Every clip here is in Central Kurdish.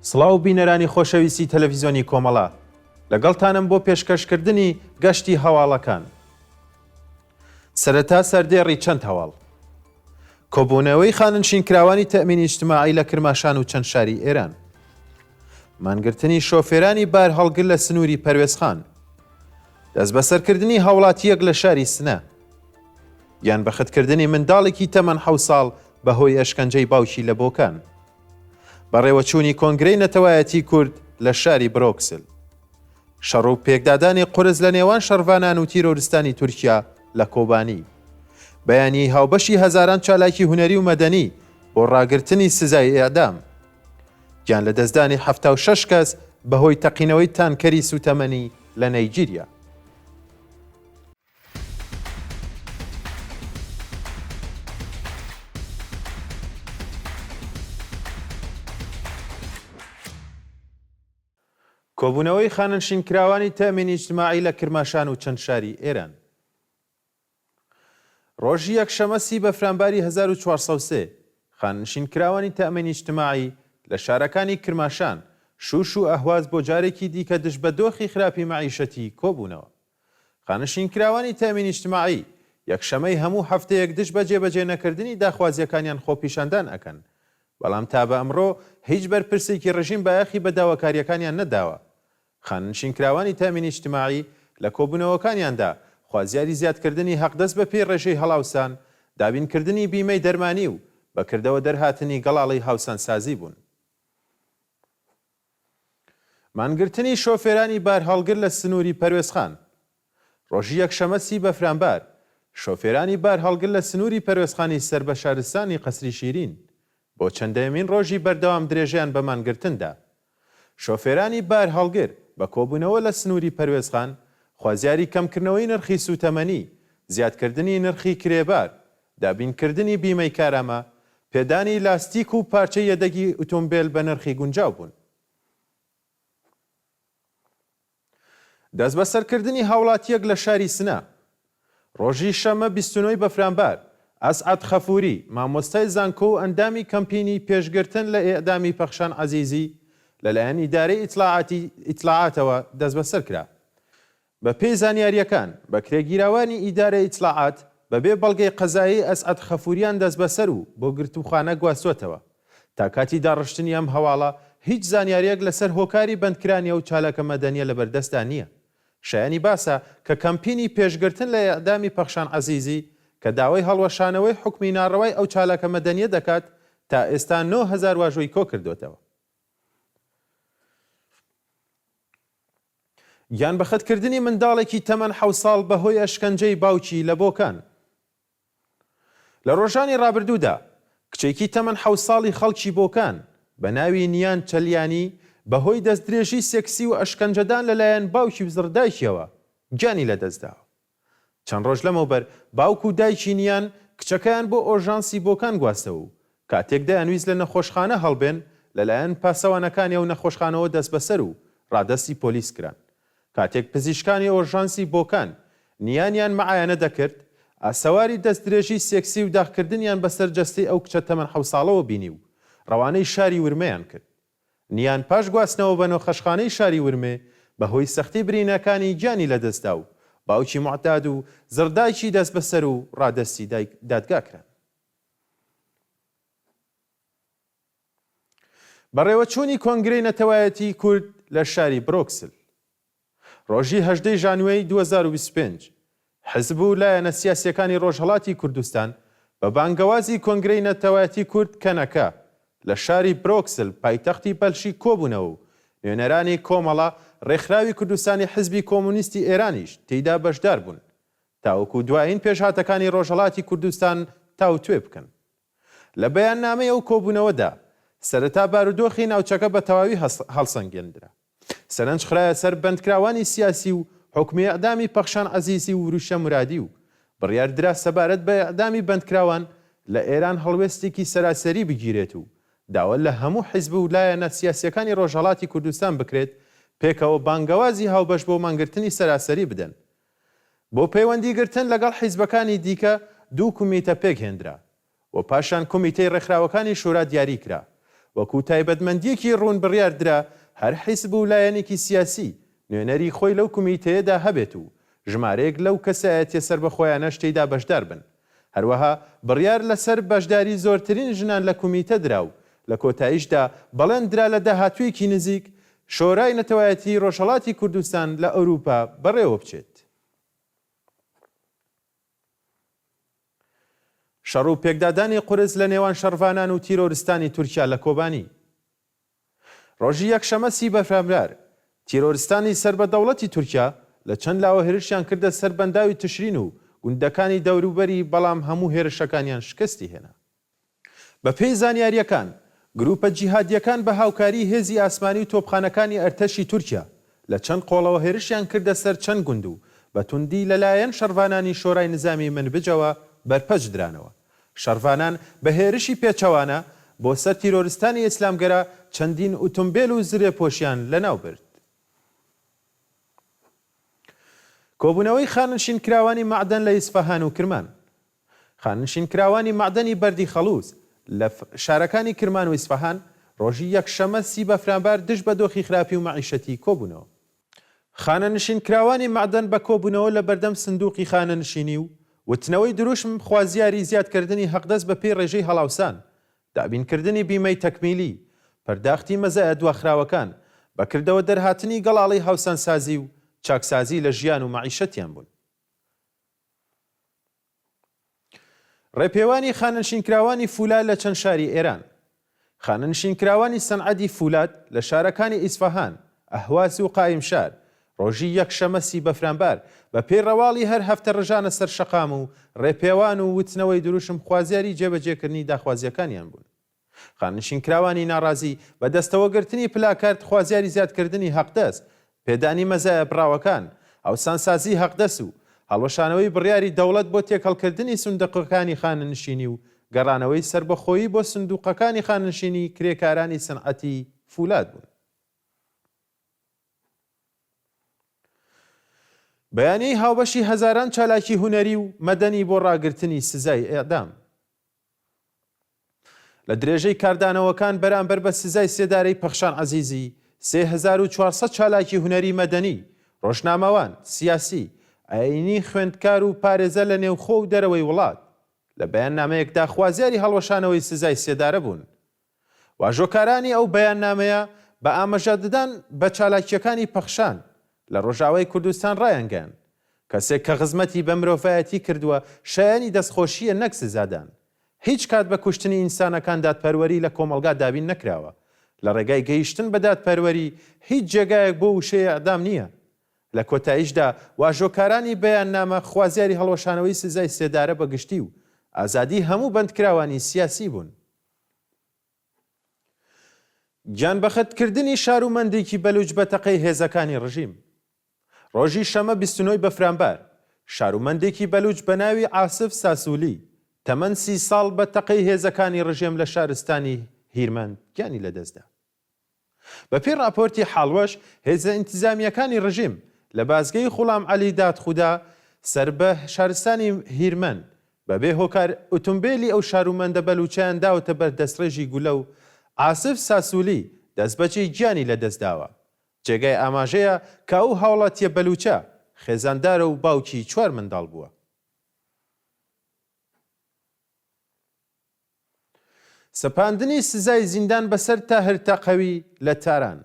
سڵاو بینەرانی خۆشەویستی تەلەڤیزیۆنی کۆمەڵا، لەگەڵتانم بۆ پێشکەشکردنی گەشتی هەواڵەکان. سەرەتا سەردێڕی چەند هەواڵ. کۆبوونەوەی خاننشینکراوانی تەمینی اجتماعی لە کرماشان و چەند شاری ئێران. مانگرتنی شۆفێرانی بار هەڵگر لە سنووری پەروێزخان. دەست بەسەرکردنی هاوڵاتیەک لە شاری سنە. یان بەختکردنی منداڵێکی تەمەن 7 ساڵ بەهۆی ئەشکەنجەی باوکی لە بۆکان. بەڕێوەچوونی کۆنگرەی نەتەوایەتی کورد لە شاری برۆکسل. شەڕ و پێکدادانی قورس لە نێوان شەڕڤانان و تیرۆریستانی تورکیا لە کۆبانی. بەیانی هاوبەشی هەزاران چالاکی هونەری و مەدەنی بۆ ڕاگرتنی سزای ئێعدام. گیان لە دەستدانی 76 کەس بەهۆی تەقینەوەی تانکەری سوتەمەنی لە نایجیریا. کۆبوونەوەی خاننشینکراوانی تەمینی اجتماعی لە کرماشان و چەند شاری ئێران. ڕۆژی یەکشەمە بەفرانباری 1403 خاننشینکراوانی تەمینی اجتماعی لە شارەکانی کرماشان، شوش و ئەهواز بۆ جارێکی دیکە دژ بە دۆخی خراپی مەعیشەتی کۆبوونەوە. خاننشینکراوانی تەمینی اجتماعی یەکشەمەی هەموو هەفتەیەک دژ بە جێبەجێ نەکردنی داخوازیەکانیان خۆپیشاندان ئەکەن، بەڵام تا بە ئەمڕۆ هیچ بەرپرسێکی ڕژیم بایەخی بە داواکاریەکانیان نەداوە. خاننشینکراوانی تەمینی اجتماعی لە کۆبوونەوەکانیاندا خوازیاری زیادکردنی حەقدەست بە پێی ڕێژەی هەڵاوسان، دابینکردنی بیمەی دەرمانی و بەکردەوە دەرهاتنی گەڵاڵی هاوسان سازی بوون. مانگرتنی شۆفێرانی بار هەڵگر لە سنووری پەروێزخان. ڕۆژی یەکشەمە بەفرانبار شۆفێرانی بار هەڵگر لە سنووری پەروێزخانی سەر بە شارستانی قەسری شیرین بۆ چەندەمین ڕۆژی بەردەوام درێژیان بە مانگرتندا. شۆفێرانی بار هەڵگر بە کۆبوونەوە لە سنووری پەروێزخان خوازیاری کەمکردنەوەی نرخی سوتەمەنی، زیادکردنی نرخی کرێبار، دابینکردنی بیمەی کارامە، پێدانی لاستیک و پارچەی یەدەگی ئۆتۆمبیل بە نرخی گونجاو بوون. دەست بەسەرکردنی هاوڵاتیەک لە شاری سنە. ڕۆژی شەمە 29 بەفرانبار ئەسعەد خەفووری، مامۆستای زانکۆ و ئەندامی کەمپینی پێشگرتن لە ئێعدامی پەخشان عەزیزی لەلایەن ئیدارەی ئیتلاعاتەوە دەست بەسەر کرا. بە پێی زانیاریەکان بەکرێگیراوانی ئیدارەی ئیتلاعات بەبێ بەڵگەی قەزایی ئەسعەد خەفووریان دەست بەسەر و بۆ گرتوخانە گواستوتەوە. تا کاتی داڕشتنی ئەم هەواڵە هیچ زانیاریەک لەسەر هۆکاری بەندکرانیە و چالاکە مەدەنیە لەبەردەستا نییە. شایانی باسە کە کەمپینی پێشگرتن لە ئێعدامی پەخشان عەزیزی کە داوای هەڵوەشانەوەی حکمی ناڕەوای ئەو چالاکە مەدەنیە دەکات تا ئێستا 9000 واژۆی کۆ کردوتەوە. یان بەختکردنی منداڵێکی تەمەن 7 ساڵ بەهۆی ئەشکەنجەی باوکی لە بۆکان. لە ڕۆژانی ڕابردوودا کچێکی تەمەن 7 ساڵی خەڵکی بۆکان بە ناوی نیان چەلیانی بەهۆی دەستدرێژی سێکسی و ئەشکەنجەدان لەلایەن باوکی بزڕدایکیەوە گیانی لەدەستداوە. چەند ڕۆژ لەمەوبەر باوک و دایکی نیان کچەکەیان بۆ ئۆژانسی بۆکان گواستەوە و کاتێک دەیانویست لە نەخۆشخانە هەڵبێن لەلایەن پاسەوانەکانی و نەخۆشخانەوە دەست بەسەر و ڕادەستی پۆلیس کران. کاتێک پزیشکانی ئۆژانسی بۆکان نیانیان مەعایەنە دەکرد، ئاسەواری دەستدرێژی سێکسی و داخکردنیان بەسەر جەستەی ئەو کچە تەمەن 7 ساڵەوە بینی و ڕەوانەی شاری ورمەیان کرد. نیان پاش گواستنەوە بە نەخۆشخانەی شاری ورمێ بەهۆی سەختی برینەکانی گیانی لەدەستدا و باوکی معتاد و زڕدایکی دەست بەسەر و ڕادەستی دادگا کران. بەڕێوەچوونی کۆنگرەی نەتەوایەتی کورد لە شاری برۆکسل. ڕۆژی 18 ژانوێری 2025 حزب و لایەنە سیاسیەکانی ڕۆژهەڵاتی کوردستان بە بانگەوازی کۆنگرەی نەتەوایەتی کورد کەنەکە لە شاری برۆکسل پایتەختی بەلشی کۆبوونەوە و نوێنەرانی کۆمەڵە ڕێکخراوی کوردستانی حزبی کۆمونیستی ئێرانیش تێیدا بەشدار بوون تاوەکو دوایین پێشهاتەکانی ڕۆژهەڵاتی کوردستان تاوتوێ بکەن. لە بەیاننامەی ئەو کۆبوونەوەدا سەرەتا بارودۆخی ناوچەکە بە تەواوی هەڵسەنگێنرا. سەرنج خرایە سەر بەندکراوانی سیاسی و حکمی ئەعدامی پەخشان عەزیزی و وروشە مرادی و بڕیاردرا سەبارەت بە ئەعدامی بەندکراوان لە ئێران هەڵوێستێکی سەراسەری بگیرێت و داوە لە هەموو حیزب و لایەنە سیاسیەکانی ڕۆژهەڵاتی کوردستان بکرێت پێکەوە بانگەوازی هاوبەش بۆ مانگرتنی سەراسەری بدەن. بۆ پەیوەندیگرتن لەگەڵ حیزبەکانی دیکە 2 کمیتە پێکهێنرا و پاشان کمیتەی ڕێکخراوەکانی شورا دیاری کرا وەکو تایبەتمەندیەکی ڕوون بڕیاردرا هەر حیزب و لایەنێکی سیاسی نوێنەری خۆی لەو کمیتەیەدا هەبێت و ژمارەیەک لەو کەسایەتیە سەربەخۆیانە شتەیدا بەشدار بن. هەروەها بڕیار لەسەر بەشداری زۆرترین ژنان لە کمیتە درا و لە کۆتاییشدا بەڵێن درا لە داهاتوویەکی نزیک شۆرای نەتەوایەتی ڕۆژهەڵاتی کوردستان لە ئەوروپا بەڕێوە بچێت. شەڕ و پێکدادانی قورس لە نێوان شەڕڤانان و تیرۆریستانی تورکیا لە کۆبانی. ڕۆژی یەکشەمە 30 بەفرامبەر تیرۆریستانی سەربەدەوڵەتی تورکیا لە چەند لاوە هێرشیان کردە سەر بەنداوی تشرین و گوندەکانی دەوروبەری بەڵام هەموو هێرشەکانیان شکستی هێنا. بەپێی زانیاریەکان گروپە جیهادیەکان بە هاوکاری هێزی ئاسمانی و تۆپخانەکانی ئەرتەشی تورکیا لە چەند قۆڵەوە هێرشیان کردە سەر چەند گوند و بە توندی لەلایەن شەڕڤانانی شۆرای نزامی منبجەوە بەرپەج درانەوە. شەڕڤانان بە هێرشی پێچەوانە بۆ سەر تیرۆریستانی ئیسلامگەرە چەندین ئۆتۆمبیل و زرێ پۆشیان لەناو برد. کۆبوونەوەی خاننشین کراوانی معدەن لە ئیسفەهان و کرمان. خاننشین کراوانی معدەنی بەردی خەڵووس لە شارەکانی کرمان و ئیسفەهان ڕۆژی یەکشەمە 30 بەفرامبەر دژ بە دۆخی خراپی و مەعیشەتی کۆبوونەوە. خانەنشین کراوانی معدەن بە کۆبوونەوە لە بەردەم سندوقی خانەنشینی و وتنەوەی دروشم خوازیاری زیادکردنی حەقدەست بە پێی ڕێژەی هەڵاوسان، دابینکردنی بیمەی تەکمیلی، پەرداختی مەزایە دواخراوەکان، بەکردەوە دەرهاتنی گەڵاڵی هاوسانسازی و چاکسازی لە ژیان و مەعیشەتیان بوون. ڕێپێوانی خانەنشینکراوانی فولاد لە چەند شاری ئێران. خانەنشینکراوانی سەنعەتی فولاد لە شارەکانی ئیسفەهان، ئەهواز و قایمشار ڕۆژی یەکشەمە 30 بەفرامبەر بە پێی ڕەواڵی هەر هەفتە ڕژانە سەر شەقام و ڕێپێوان و وتنەوەی دروشم خوازیاری جێبەجێکردنی داخوازیەکانیان بوون. خاننشینکراوانی ناڕازی بە دەستەوەگرتنی پلاکارد خوازیاری زیادکردنی حەقدەست، پێدانی مەزایە بڕاوەکان، هاوسانسازی حەقدەست و هەڵوەشانەوەی بڕیاری دەوڵەت بۆ تێکەڵکردنی سندوقەکانی خاننشینی و گەڕانەوەی سربەخۆیی بۆ سندوقەکانی خاننشینی کرێکارانی سەنعەتی فولاد بوون. بەیانی هاوبەشی هەزاران چالاکی هونەری و مەدەنی بۆ ڕاگرتنی سزای ئێعدام. لە درێژەی کاردانەوەکان بەرامبەر بە سزای سێدارەی پەخشان عەزیزی 3400 چالاکی هونەری مەدەنی، ڕۆژنامەوان، سیاسی، ئاینی خوێندکار و پارێزە لە نێوخۆ و دەرەوەی وڵات لە بەیاننامەیەکدا خوازیاری هەڵوەشانەوەی سزای سێدارە بوون. واژۆکارانی ئەو بەیاننامەیە بە ئاماژەدەدان بە چالاکیەکانی پەخشان لە ڕۆژاوای کوردستان ڕایانگەن. کەسێک کە خزمەتی بە مرۆڤایەتی کردووە شایانی دەستخۆشیە نەک سزادان. هیچ کات بە کوشتنی ئینسانەکان دادپەروەری لە کۆمەلگا دابین نەکراوە. لە ڕێگای گەیشتن بە دادپەروەری هیچ جێگایەک بۆ وشەیە ئەعدام نییە. لە کۆتاییشدا واژۆکارانی بەیاننامە خوازیاری هەڵوەشانەوەی سزای سێدارە بەگشتی و ئازادی هەموو بەندکراوانی سیاسی بوون. گیانبەخەتکردنی شارومەندێکی بەلوچ بە تەقەی هێزەکانی ڕژیم. ڕۆژی شەمە 29 بەفرامبەر شارومەندێکی بەلوچ بە ناوی عاسف ساسوولی تەمەن 30 ساڵ بە تەقەی هێزەکانی ڕژیم لە شارستانی هیرمەند گیانی لەدەستدا. بەپێی راپۆرتی حاڵوەش هێزە ئینتیزامیەکانی ڕژیم لە بازگەی خوڵام عەلی دادخودا سەر بە شارستانی هیرمەند بەبێ هۆکار ئۆتۆمبیلی ئەو شارومەندە بەلوچیان داوتە بەر دەستڕێژی گولە و عاسف ساسوولی دەستبەجێی گیانی لەدەستداوە. جێگای ئاماژەیە کە ئەو هاوڵاتیە بەلوچە خێزاندارە و باوکی 4 منداڵ بووە. سەپاندنی سزای زیندان بەسەر تاهر تەقەوی لە تاران.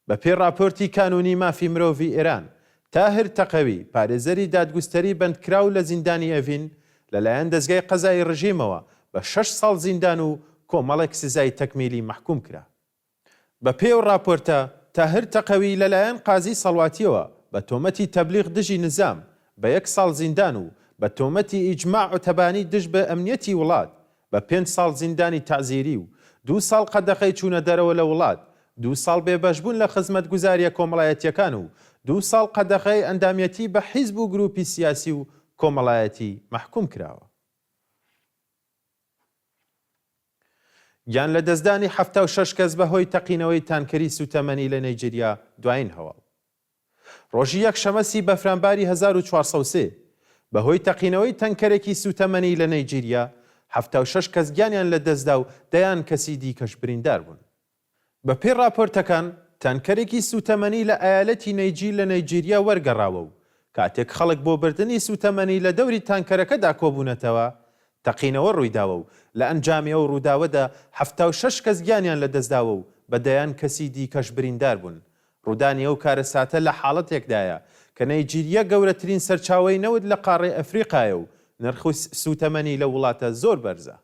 بەپێی راپۆرتی کانونی مافی مرۆڤی ئێران، تاهر تەقەوی پارێزەری دادگوستەری بەندکراو لە زیندانی ئەڤین لەلایەن دەستگای قەزای ڕژیمەوە بە 6 ساڵ زیندان و کۆمەڵێک سزای تەکمیلی محکوم کرا. بەپێی راپۆرتە تاهر تەقەوی لەلایەن قازی سەڵواتیەوە بە تۆمەتی تەبلیغ دژی نزام بە 1 ساڵ زیندان و بە تۆمەتی ئیجماع و تەبانی دژ بە ئەمنیەتی وڵات بە 5 ساڵ زیندانی تەعزیری و 2 ساڵ قەدەخەی چوونە دەرەوە لە وڵات، 2 ساڵ بێبەشبوون لە خزمەت گوزاریە کۆمەڵایەتیەکان و 2 ساڵ قەدەخەی ئەندامەتی بە حیزب و گروپی سیاسی و کۆمەڵایەتی محکوم کراوە. گیان لە دەستدانی 76 کەس بەهۆی تەقینەوەی تانکەری سوتەمەنی لە نەیجێریا دوایین هەواڵ. ڕۆژی یەکشەمە 30 بەفرامبەری 1403 بەهۆی تەقینەوەی تەنکەرێکی سوتەمەنی لە نەیجێریا 76 کەس گیانیان لە دەستدا و دەیان کەسی دیکەش بریندار بوون. بە پێی راپۆرتەکان تانکەرێکی سوتەمەنی لە ئایالەتی نەیجی لە نەیجیریا وەرگەڕاوە و کاتێک خەڵک بۆ بردننی سوتەمەنی لە دەوری تانکەرەکەدا کۆبوونەتەوە تەقینەوە ڕوویداوە و لە ئەنجامیە و ڕووداوەدا 76 کەس گیانیان لە دەستداوە و بەدەیان کەسی دیکەش بریندار بوون. ڕوودانی ئەو کارە ساتە لە حاڵەتێکدایە کە نەیجیریا گەورەترین سەرچاوەی نەوت لە قاڕی ئەفریقایە و نرخ سوتەمەنی لە وڵاتە زۆر بەرزە.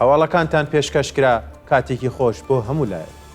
هەواڵەکانتان پێشکەشکرا کاتێکی خۆش بۆ هەموو لایەک.